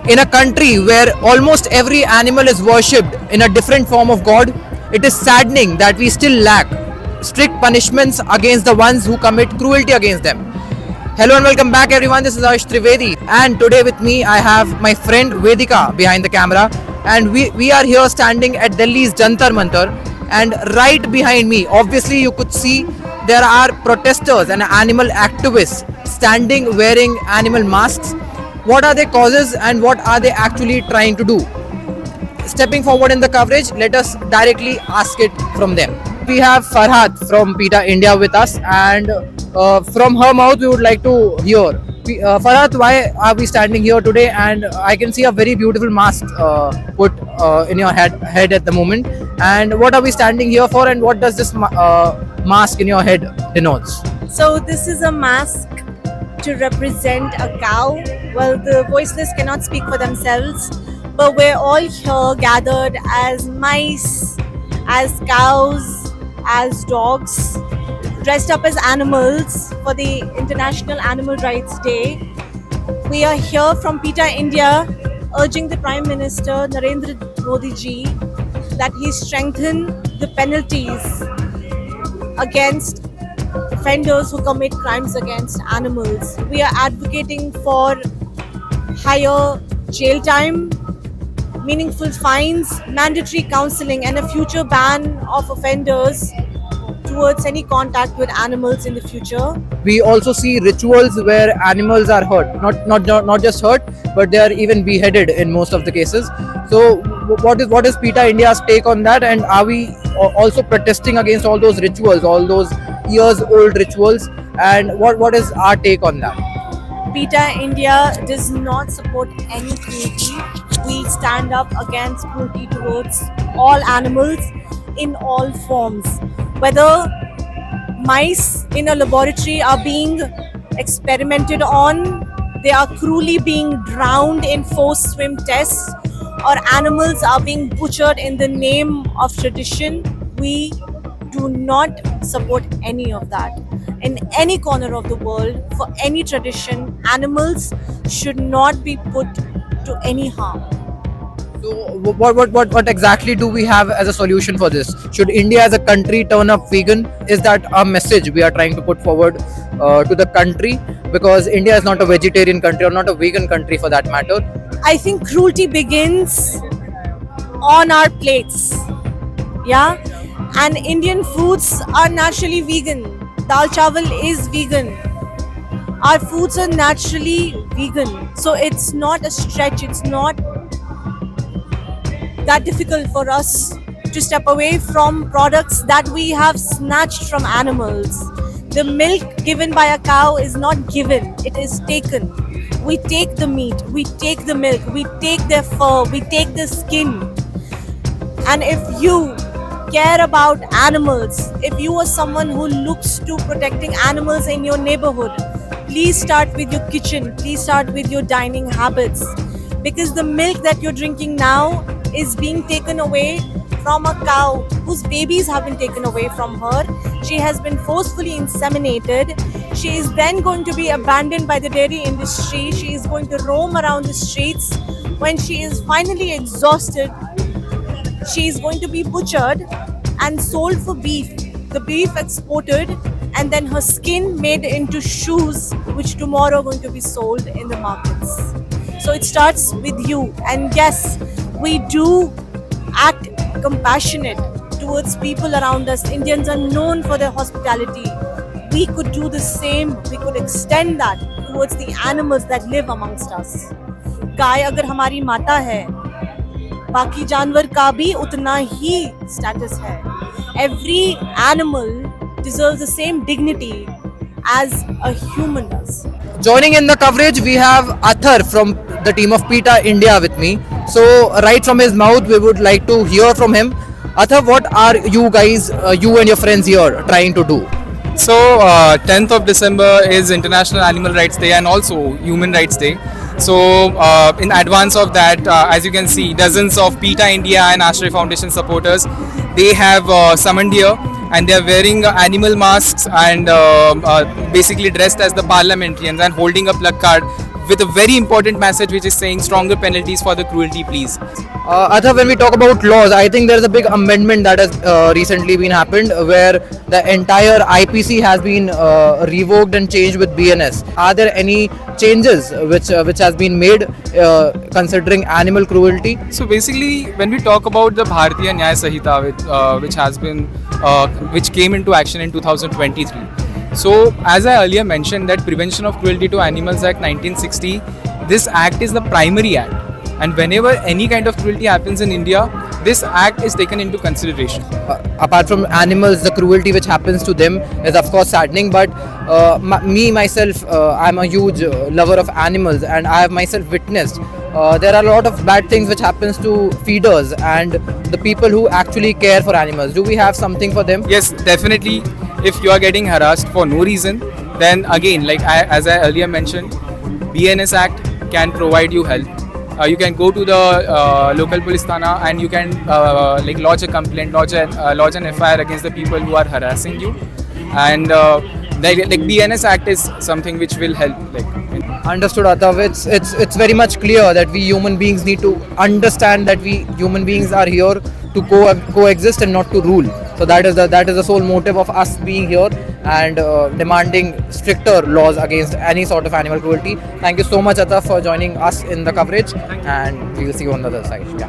In a country where almost every animal is worshipped in a different form of God, it is saddening that we still lack strict punishments against the ones who commit cruelty against them. Hello and welcome back everyone, this is Ayush Trivedi and today with me I have my friend Vedika behind the camera, and we are here standing at Delhi's Jantar Mantar, and right behind me obviously you could see there are protesters and animal activists standing wearing animal masks. What are their causes and what are they actually trying to do? Stepping forward in the coverage, let us directly ask it from them. We have Farhat from PETA India with us, and from her mouth we would like to hear. Farhat, why are we standing here today? And I can see a very beautiful mask put in your head at the moment. And what are we standing here for? And what does this mask in your head denotes? So this is a mask to represent a cow. Well, the voiceless cannot speak for themselves, but we're all here gathered as mice, as cows, as dogs, dressed up as animals for the International Animal Rights Day. We are here from PETA India urging the Prime Minister Narendra Modi ji that he strengthen the penalties against offenders who commit crimes against animals. We are advocating for higher jail time, meaningful fines, mandatory counseling, and a future ban of offenders towards any contact with animals in the future. We also see rituals where animals are hurt, not just hurt, but they are even beheaded in most of the cases. So what is PETA India's take on that, and are we also protesting against all those rituals, all those years old rituals, and what is our take on that? PETA India does not support any cruelty. We stand up against cruelty towards all animals in all forms. Whether mice in a laboratory are being experimented on, they are cruelly being drowned in forced swim tests, or animals are being butchered in the name of tradition, we do not support any of that. In any corner of the world, for any tradition, animals should not be put to any harm. So what exactly do we have as a solution for this? Should India as a country turn up vegan? Is that a message we are trying to put forward to the country? Because India is not a vegetarian country or not a vegan country for that matter. I think cruelty begins on our plates. Yeah? And Indian foods are naturally vegan. Dal chawal is vegan. Our foods are naturally vegan. So it's not a stretch, it's not that difficult for us to step away from products that we have snatched from animals. The milk given by a cow is not given, it is taken. We take the meat, we take the milk, we take their fur, we take the skin. And if you care about animals, if you are someone who looks to protecting animals in your neighborhood, please start with your kitchen, please start with your dining habits. Because the milk that you're drinking now is being taken away from a cow whose babies have been taken away from her. She has been forcefully inseminated. She is then going to be abandoned by the dairy industry. She is going to roam around the streets. When she is finally exhausted, she is going to be butchered and sold for beef. The beef exported, and then her skin made into shoes, which tomorrow are going to be sold in the markets. So it starts with you. And yes, we do act compassionate towards people around us. Indians are known for their hospitality. We could do the same. We could extend that towards the animals that live amongst us. गाय अगर हमारी माता है, बाकी जानवर का भी उतना ही status है. Every animal deserves the same dignity as a human does. Joining in the coverage, we have Athar from the team of PETA India with me. So, right from his mouth, we would like to hear from him. Athar, what are you guys, you and your friends here, trying to do? So, 10th of December is International Animal Rights Day and also Human Rights Day. So, in advance of that, as you can see, dozens of PETA India and Ashray Foundation supporters, they have summoned here, and they are wearing animal masks and basically dressed as the parliamentarians and holding a placard with a very important message which is saying stronger penalties for the cruelty please. Atha, when we talk about laws, I think there's a big amendment that has recently been happened where the entire IPC has been revoked and changed with BNS. Are there any changes which has been made considering animal cruelty? So basically, when we talk about the Bharatiya Nyaya Sanhita, which has been which came into action in 2023. So as I earlier mentioned, that Prevention of Cruelty to Animals Act 1960, this act is the primary act, and whenever any kind of cruelty happens in India, this act is taken into consideration. Apart from animals, the cruelty which happens to them is of course saddening, but myself, I'm a huge lover of animals, and I have myself witnessed there are a lot of bad things which happens to feeders and the people who actually care for animals. Do we have something for them? Yes, definitely. If you are getting harassed for no reason, then again, as I earlier mentioned, BNS Act can provide you help. You can go to the local police thana and you can lodge a complaint, lodge an FIR against the people who are harassing you. And BNS Act is something which will help. Understood, Atav. It's very much clear that we human beings need to understand that we human beings are here to coexist and not to rule. So that is the sole motive of us being here and demanding stricter laws against any sort of animal cruelty. Thank you so much, Atav, for joining us in the coverage, and we will see you on the other side. Yeah.